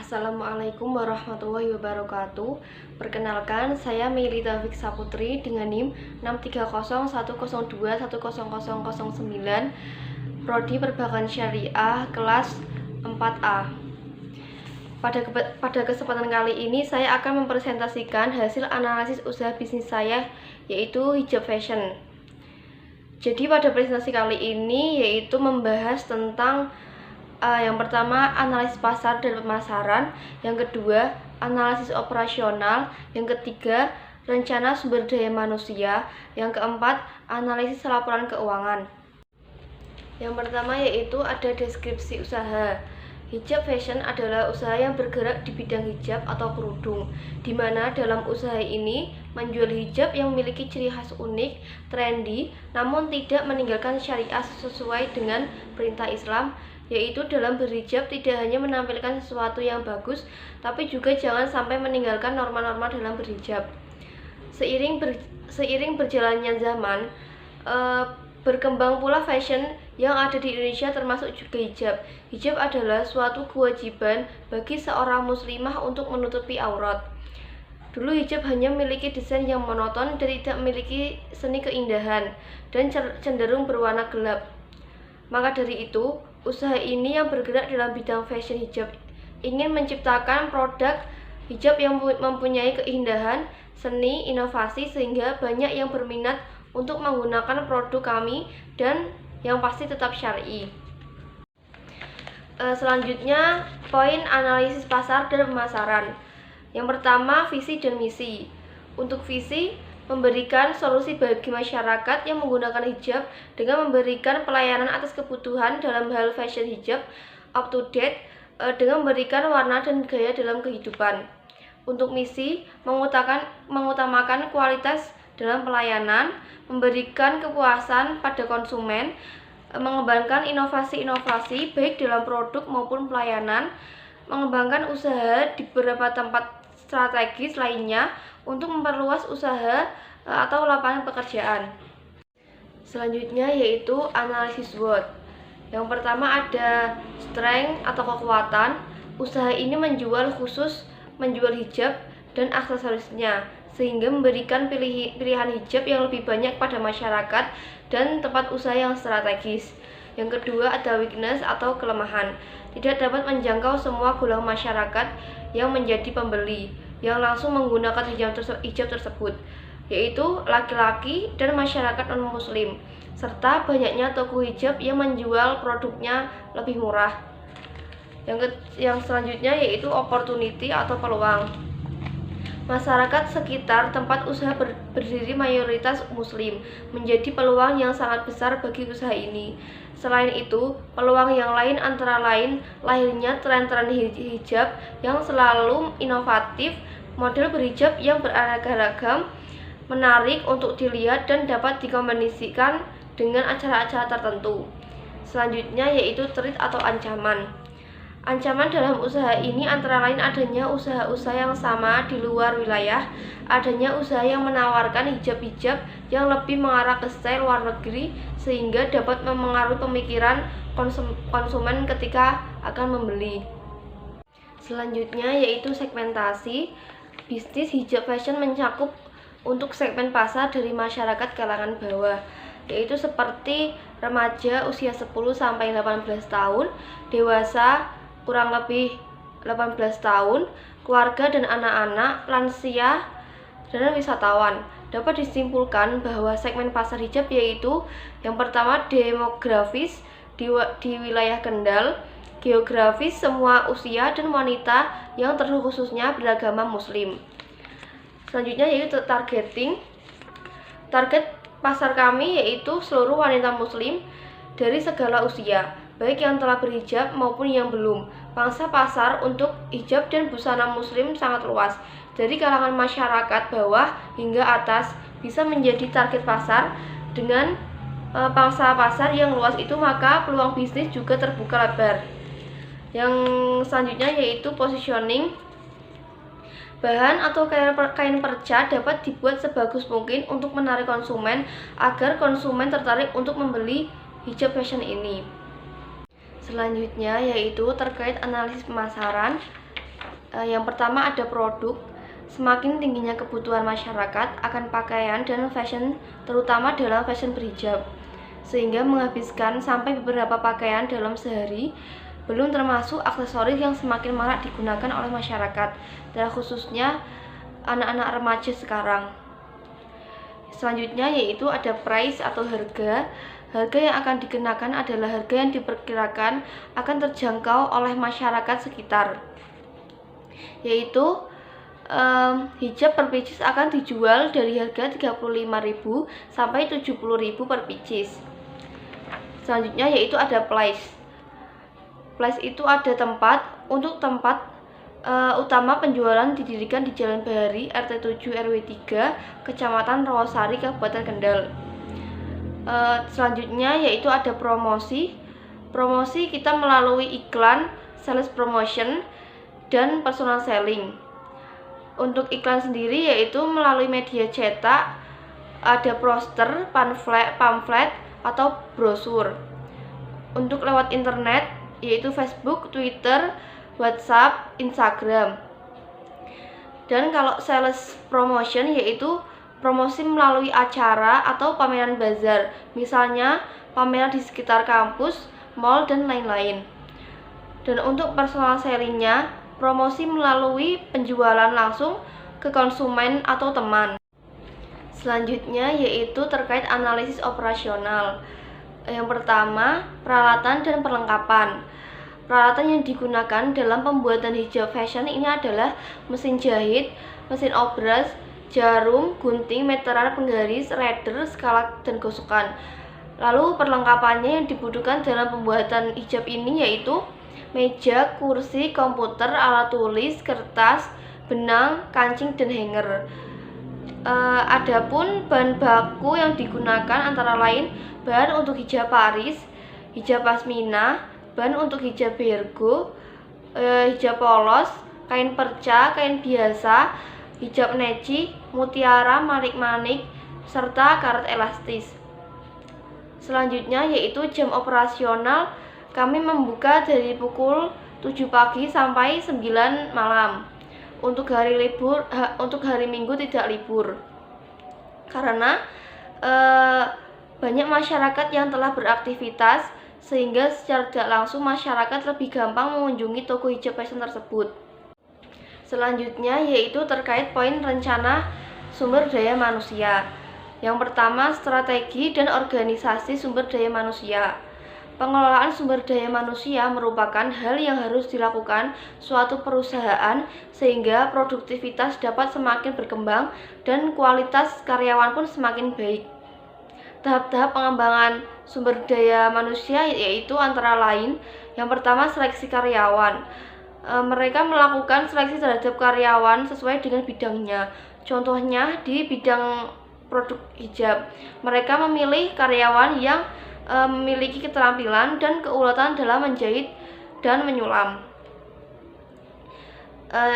Assalamualaikum warahmatullahi wabarakatuh. Perkenalkan, saya Meli Taufik Saputri dengan NIM 63010210009, Prodi Perbankan Syariah, kelas 4A. Pada kesempatan kali ini, saya akan mempresentasikan hasil analisis usaha bisnis saya, yaitu hijab fashion. Jadi pada presentasi kali ini yaitu membahas tentang yang pertama, analisis pasar dan pemasaran. Yang kedua, analisis operasional. Yang ketiga, rencana sumber daya manusia. Yang keempat, analisis laporan keuangan. Yang pertama yaitu ada deskripsi usaha. Hijab fashion adalah usaha yang bergerak di bidang hijab atau kerudung, di mana dalam usaha ini menjual hijab yang memiliki ciri khas unik, trendy, namun tidak meninggalkan syariah sesuai dengan perintah Islam, yaitu dalam berhijab tidak hanya menampilkan sesuatu yang bagus, tapi juga jangan sampai meninggalkan norma-norma dalam berhijab. Seiring berjalannya zaman, berkembang pula fashion yang ada di Indonesia termasuk juga hijab. Hijab adalah suatu kewajiban bagi seorang muslimah untuk menutupi aurat. Dulu hijab hanya memiliki desain yang monoton dan tidak memiliki seni keindahan dan cenderung berwarna gelap. Maka dari itu, usaha ini yang bergerak dalam bidang fashion hijab ingin menciptakan produk hijab yang mempunyai keindahan, seni, inovasi sehingga banyak yang berminat untuk menggunakan produk kami dan yang pasti tetap syar'i. Selanjutnya, poin analisis pasar dan pemasaran. Yang pertama, visi dan misi. Untuk visi, memberikan solusi bagi masyarakat yang menggunakan hijab dengan memberikan pelayanan atas kebutuhan dalam hal fashion hijab up to date dengan memberikan warna dan gaya dalam kehidupan. Untuk misi, mengutamakan kualitas dalam pelayanan, memberikan kepuasan pada konsumen, mengembangkan inovasi-inovasi baik dalam produk maupun pelayanan, mengembangkan usaha di beberapa tempat strategis lainnya untuk memperluas usaha atau lapangan pekerjaan. Selanjutnya yaitu analisis SWOT. Yang pertama ada strength atau kekuatan. Usaha ini menjual hijab dan aksesorisnya, sehingga memberikan pilihan hijab yang lebih banyak pada masyarakat dan tempat usaha yang strategis. Yang kedua ada weakness atau kelemahan. Tidak dapat menjangkau semua golongan masyarakat yang menjadi pembeli yang langsung menggunakan hijab tersebut, yaitu laki-laki dan masyarakat non-muslim, serta banyaknya toko hijab yang menjual produknya lebih murah. Yang selanjutnya yaitu opportunity atau peluang. Masyarakat sekitar tempat usaha berdiri mayoritas muslim menjadi peluang yang sangat besar bagi usaha ini. Selain itu, peluang yang lain antara lain lahirnya tren-tren hijab yang selalu inovatif, model berhijab yang beraneka ragam, menarik untuk dilihat dan dapat dikombinasikan dengan acara-acara tertentu. Selanjutnya yaitu threat atau ancaman. Ancaman dalam usaha ini antara lain adanya usaha-usaha yang sama di luar wilayah, adanya usaha yang menawarkan hijab-hijab yang lebih mengarah ke style luar negeri sehingga dapat memengaruhi pemikiran konsumen ketika akan membeli. Selanjutnya yaitu segmentasi. Bisnis hijab fashion mencakup untuk segmen pasar dari masyarakat kalangan bawah, yaitu seperti remaja usia 10-18 tahun, dewasa kurang lebih 18 tahun, keluarga dan anak-anak, lansia, dan wisatawan. Dapat disimpulkan bahwa segmen pasar hijab yaitu yang pertama demografis di wilayah Kendal, geografis semua usia dan wanita yang terkhususnya beragama muslim. Selanjutnya yaitu targeting. Target pasar kami yaitu seluruh wanita muslim dari segala usia, baik yang telah berhijab maupun yang belum. Pangsa pasar untuk hijab dan busana muslim sangat luas, dari kalangan masyarakat bawah hingga atas bisa menjadi target pasar. Dengan pangsa pasar yang luas itu, maka peluang bisnis juga terbuka lebar. Yang selanjutnya yaitu positioning. Bahan atau kain perca dapat dibuat sebagus mungkin untuk menarik konsumen agar konsumen tertarik untuk membeli hijab fashion ini. Selanjutnya yaitu terkait analisis pemasaran. Yang pertama ada produk. Semakin tingginya kebutuhan masyarakat akan pakaian dan fashion, terutama dalam fashion berhijab, sehingga menghabiskan sampai beberapa pakaian dalam sehari, belum termasuk aksesoris yang semakin marak digunakan oleh masyarakat, dan khususnya anak-anak remaja sekarang. Selanjutnya yaitu ada price atau harga. Harga yang akan dikenakan adalah harga yang diperkirakan akan terjangkau oleh masyarakat sekitar, yaitu hijab per pieces akan dijual dari harga 35.000 sampai 70.000 per pieces. Selanjutnya yaitu ada place. Place itu ada tempat. Untuk tempat utama penjualan didirikan di Jalan Bahari, RT 7 RW 3, Kecamatan Rawasari, Kabupaten Kendal. Selanjutnya yaitu ada promosi. Promosi kita melalui iklan, sales promotion, dan personal selling. Untuk iklan sendiri yaitu melalui media cetak, ada poster, pamflet, atau brosur. Untuk lewat internet yaitu Facebook, Twitter, WhatsApp, Instagram. Dan kalau sales promotion yaitu promosi melalui acara atau pameran bazar, misalnya pameran di sekitar kampus, mall, dan lain-lain. Dan untuk personal sellingnya, promosi melalui penjualan langsung ke konsumen atau teman. Selanjutnya yaitu terkait analisis operasional. Yang pertama, peralatan dan perlengkapan. Peralatan yang digunakan dalam pembuatan hijab fashion ini adalah mesin jahit, mesin obras, jarum, gunting, meteran, penggaris, radar, skala, dan gosokan. Lalu perlengkapannya yang dibutuhkan dalam pembuatan hijab ini yaitu meja, kursi, komputer, alat tulis, kertas, benang, kancing, dan hanger. Adapun bahan baku yang digunakan antara lain bahan untuk hijab Paris, hijab pasmina, bahan untuk hijab bergo, hijab polos, kain perca, kain biasa, hijab neci, mutiara, manik-manik, serta karet elastis. Selanjutnya yaitu jam operasional. Kami membuka dari pukul 7 pagi sampai 9 malam. Untuk hari Minggu tidak libur. Karena banyak masyarakat yang telah beraktivitas, sehingga secara tidak langsung masyarakat lebih gampang mengunjungi toko hijab fashion tersebut. Selanjutnya yaitu terkait poin rencana sumber daya manusia. Yang pertama, strategi dan organisasi sumber daya manusia. Pengelolaan sumber daya manusia merupakan hal yang harus dilakukan suatu perusahaan sehingga produktivitas dapat semakin berkembang dan kualitas karyawan pun semakin baik. Tahap-tahap pengembangan sumber daya manusia yaitu antara lain, yang pertama seleksi karyawan. Mereka melakukan seleksi terhadap karyawan sesuai dengan bidangnya. Contohnya di bidang produk hijab, mereka memilih karyawan yang memiliki keterampilan dan keuletan dalam menjahit dan menyulam.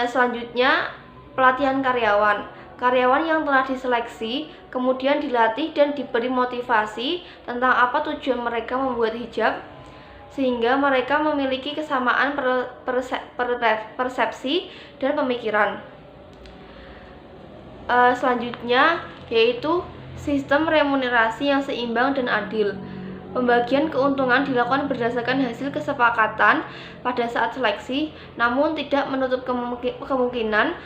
Selanjutnya, pelatihan karyawan. Karyawan yang telah diseleksi kemudian dilatih dan diberi motivasi tentang apa tujuan mereka membuat hijab, sehingga mereka memiliki kesamaan persepsi dan pemikiran. Selanjutnya yaitu sistem remunerasi yang seimbang dan adil. Pembagian keuntungan dilakukan berdasarkan hasil kesepakatan pada saat seleksi, namun tidak menutup kemungkinan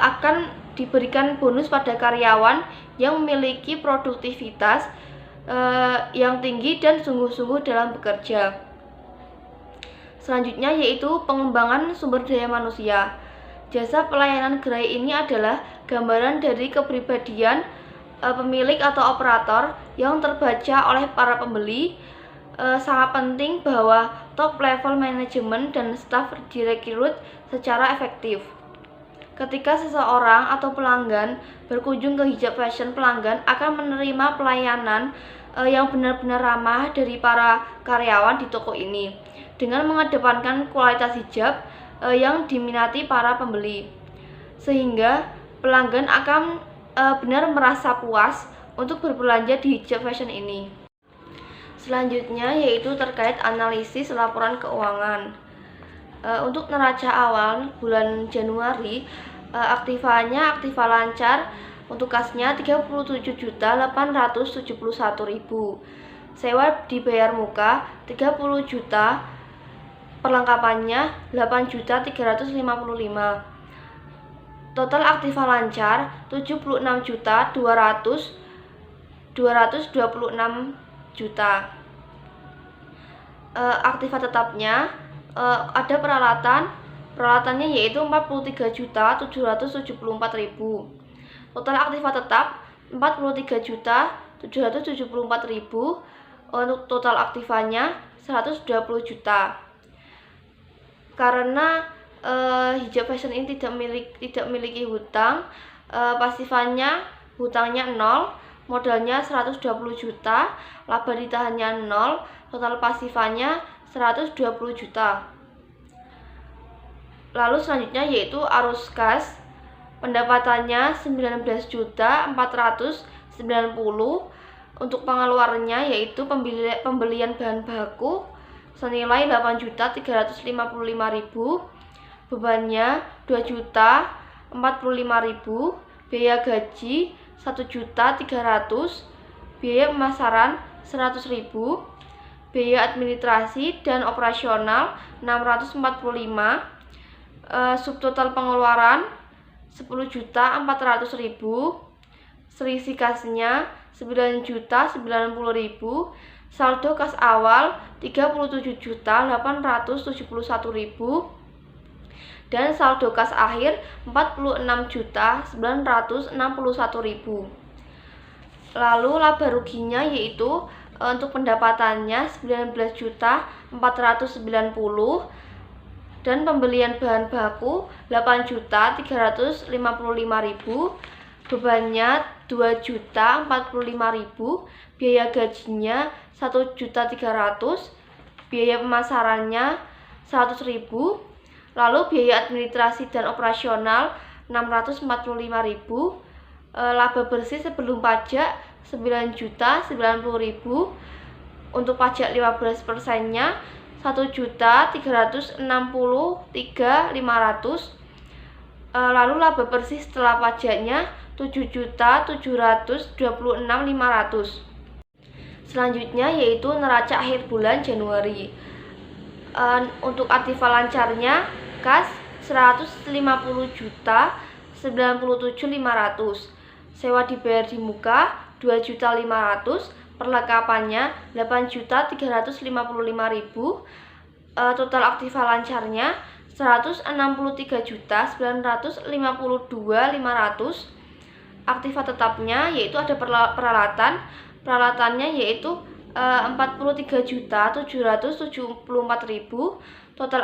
akan diberikan bonus pada karyawan yang memiliki produktivitas yang tinggi dan sungguh-sungguh dalam bekerja. Selanjutnya yaitu pengembangan sumber daya manusia. Jasa pelayanan gerai ini adalah gambaran dari kepribadian pemilik atau operator yang terbaca oleh para pembeli. Sangat penting bahwa top level manajemen dan staf direkrut secara efektif. Ketika seseorang atau pelanggan berkunjung ke hijab fashion, pelanggan akan menerima pelayanan yang benar-benar ramah dari para karyawan di toko ini dengan mengedepankan kualitas hijab yang diminati para pembeli, sehingga pelanggan akan benar merasa puas untuk berbelanja di hijab fashion ini. Selanjutnya yaitu terkait analisis laporan keuangan. Untuk neraca awal bulan Januari, aktiva lancar untuk kasnya 37.871.000. Sewa dibayar muka 30 juta, perlengkapannya 8.355. Total aktiva lancar 76.226.000. Aktiva tetapnya ada peralatannya yaitu 43.774.000. Total aktiva tetap 43.774.000. Untuk total aktivanya 120 juta. Karena Hijab Fashion ini tidak memiliki hutang, pasifannya hutangnya 0, modalnya 120 juta, laba ditahannya 0, total pasifannya 120 juta. Lalu selanjutnya yaitu arus kas, pendapatannya 19.490. Untuk pengeluarannya yaitu pembelian bahan baku senilai 8.355.000, bebannya 2.045.000, biaya gaji 1.300.000, biaya pemasaran 100.000, biaya administrasi dan operasional 645, subtotal pengeluaran 10.400.000, selisih kasnya 9.090.000, saldo kas awal 37.871.000, dan saldo kas akhir 46.961.000. Lalu laba ruginya yaitu untuk pendapatannya 19.490, dan pembelian bahan baku 8.355.000, bebannya 2.045.000, biaya gajinya 1.300.000, biaya pemasarannya 100.000, lalu biaya administrasi dan operasional 645.000, laba bersih sebelum pajak 9.090.000, untuk pajak 15%-nya 1.363.500, lalu laba bersih setelah pajaknya 7.726.500. Selanjutnya yaitu neraca akhir bulan Januari. Untuk aktiva lancarnya kas 150.097.500, sewa dibayar di muka 2.500.000, perlengkapannya 8.355.000. Total aktiva lancarnya 163.952.500. Aktiva tetapnya yaitu ada peralatannya yaitu 43.774.000. Total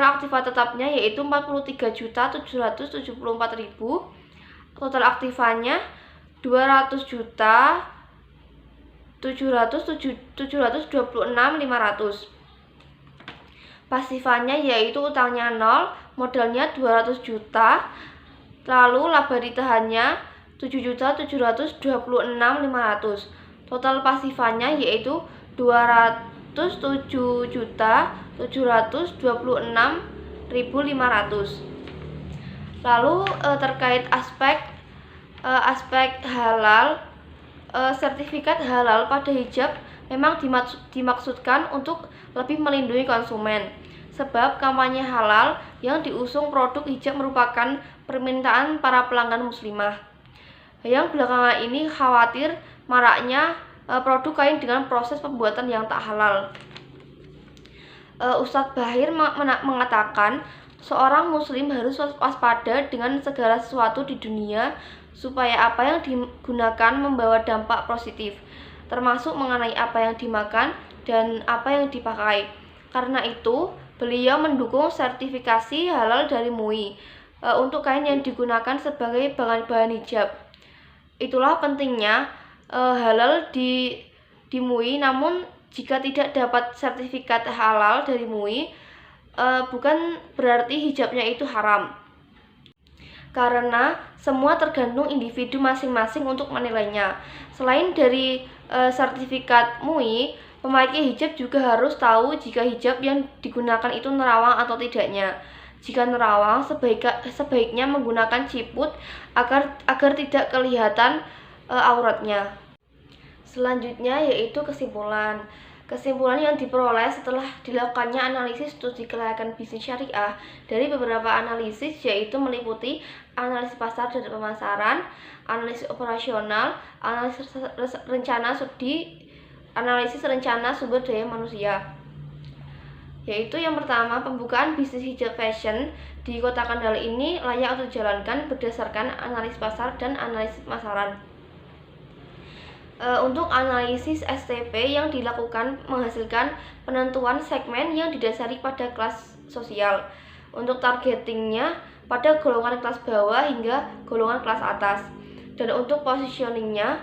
aktiva tetapnya yaitu 43.774.000. Total aktivanya 200.726.500. Pasifannya yaitu utangnya 0, modalnya 200 juta, lalu laba ditahannya 7.726.500. Total pasifannya yaitu 207.726.500. Lalu terkait aspek halal, sertifikat halal pada hijab memang dimaksudkan untuk lebih melindungi konsumen, sebab kampanye halal yang diusung produk hijab merupakan permintaan para pelanggan muslimah yang belakangan ini khawatir maraknya produk kain dengan proses pembuatan yang tak halal. Ustadz Bahir mengatakan seorang muslim harus waspada dengan segala sesuatu di dunia supaya apa yang digunakan membawa dampak positif, termasuk mengenai apa yang dimakan dan apa yang dipakai. Karena itu, beliau mendukung sertifikasi halal dari MUI untuk kain yang digunakan sebagai bahan hijab. Itulah pentingnya halal di MUI, namun jika tidak dapat sertifikat halal dari MUI, bukan berarti hijabnya itu haram. Karena semua tergantung individu masing-masing untuk menilainya. Selain dari sertifikat MUI, Pemakai hijab juga harus tahu jika hijab yang digunakan itu nerawang atau tidaknya. Jika nerawang, sebaiknya menggunakan ciput agar tidak kelihatan auratnya. Selanjutnya yaitu kesimpulan. Kesimpulan yang diperoleh setelah dilakukannya analisis studi kelayakan bisnis syariah dari beberapa analisis yaitu meliputi analisis pasar dan pemasaran, analisis operasional, analisis rencana sumber daya manusia. Yaitu yang pertama, pembukaan bisnis hijab fashion di Kota Kendal ini layak untuk dijalankan berdasarkan analisis pasar dan analisis pemasaran. Untuk analisis STP yang dilakukan menghasilkan penentuan segmen yang didasari pada kelas sosial. Untuk targetingnya pada golongan kelas bawah hingga golongan kelas atas. Dan untuk positioningnya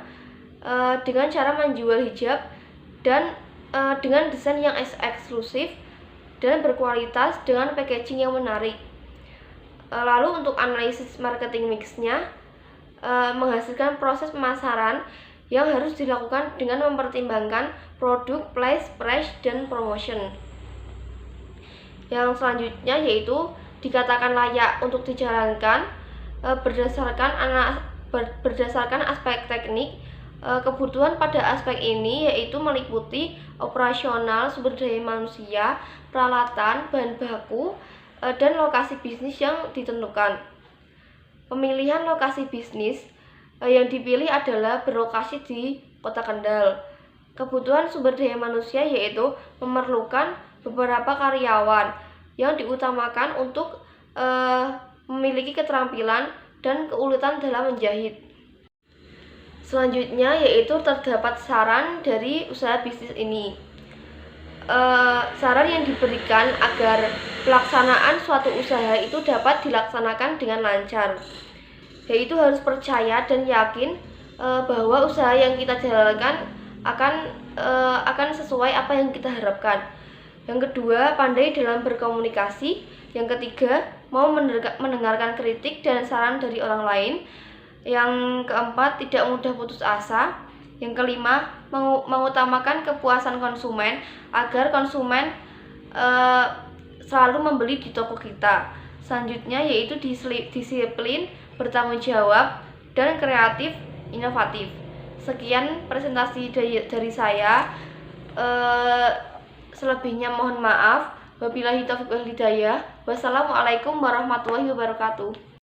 dengan cara menjual hijab dan dengan desain yang eksklusif dan berkualitas dengan packaging yang menarik. Lalu untuk analisis marketing mixnya menghasilkan proses pemasaran yang harus dilakukan dengan mempertimbangkan produk, price, dan promotion. Yang selanjutnya yaitu dikatakan layak untuk dijalankan berdasarkan aspek teknik. Kebutuhan pada aspek ini yaitu meliputi operasional, sumber daya manusia, peralatan, bahan baku, dan lokasi bisnis yang ditentukan. Pemilihan lokasi bisnis yang dipilih adalah berlokasi di Kota Kendal. Kebutuhan sumber daya manusia yaitu memerlukan beberapa karyawan yang diutamakan untuk memiliki keterampilan dan keuletan dalam menjahit. Selanjutnya yaitu terdapat saran dari usaha bisnis ini. Saran yang diberikan agar pelaksanaan suatu usaha itu dapat dilaksanakan dengan lancar, yaitu harus percaya dan yakin bahwa usaha yang kita jalankan akan sesuai apa yang kita harapkan. Yang kedua, pandai dalam berkomunikasi. Yang ketiga, mau mendengarkan kritik dan saran dari orang lain. Yang keempat, tidak mudah putus asa. Yang kelima, mengutamakan kepuasan konsumen agar konsumen selalu membeli di toko kita. Selanjutnya yaitu disiplin, bertanggung jawab, dan kreatif inovatif. Sekian presentasi dari saya. Selebihnya mohon maaf. Wabillahi taufiq wal hidayah. Wassalamualaikum warahmatullahi wabarakatuh.